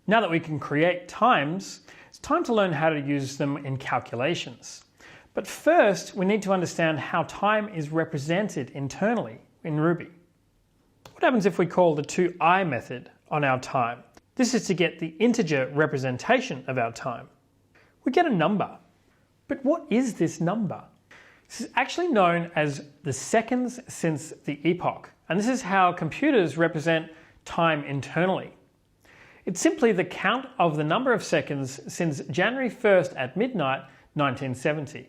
Now that we can create times, it's time to learn how to use them in calculations. But first, we need to understand how time is represented internally in Ruby. What happens if we call the toI method on our time? This is to get the integer representation of our time. We get a number. But what is this number? This is actually known as the seconds since the epoch, and this is how computers represent time internally. It's simply the count of the number of seconds since January 1st at midnight, 1970.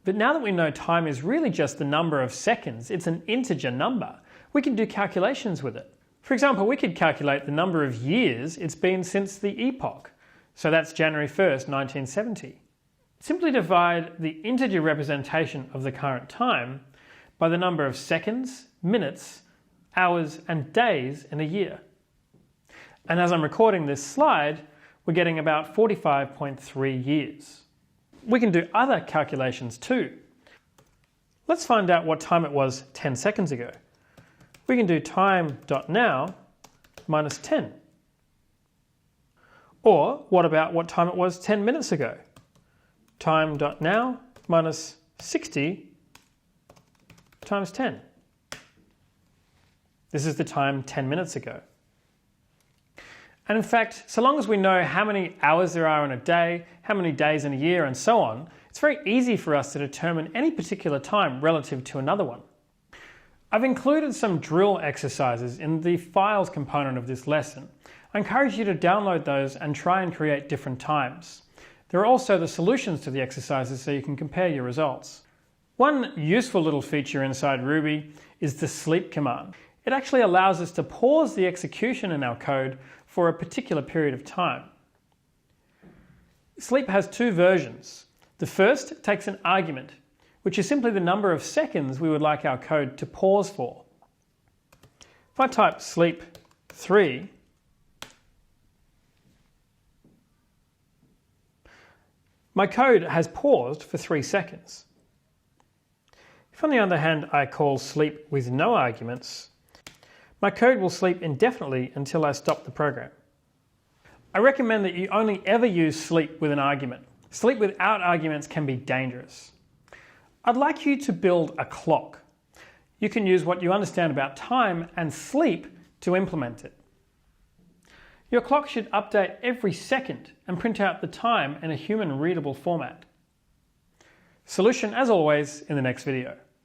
But now that we know time is really just the number of seconds, it's an integer number, we can do calculations with it. For example, we could calculate the number of years it's been since the epoch. So that's January 1st, 1970. Simply divide the integer representation of the current time by the number of seconds, minutes, hours, and days in a year. And as I'm recording this slide, we're getting about 45.3 years. We can do other calculations too. Let's find out what time it was 10 seconds ago. We can do time.now minus 10. Or what about what time it was 10 minutes ago? Time.now minus 60 times 10. This is the time 10 minutes ago. And in fact, so long as we know how many hours there are in a day, how many days in a year, and so on, it's very easy for us to determine any particular time relative to another one. I've included some drill exercises in the files component of this lesson. I encourage you to download those and try and create different times. There are also the solutions to the exercises so you can compare your results. One useful little feature inside Ruby is the sleep command. It actually allows us to pause the execution in our code for a particular period of time. Sleep has two versions. The first takes an argument, which is simply the number of seconds we would like our code to pause for. If I type sleep 3, my code has paused for 3 seconds. If on the other hand I call sleep with no arguments, my code will sleep indefinitely until I stop the program. I recommend that you only ever use sleep with an argument. Sleep without arguments can be dangerous. I'd like you to build a clock. You can use what you understand about time and sleep to implement it. Your clock should update every second and print out the time in a human-readable format. Solution, as always, in the next video.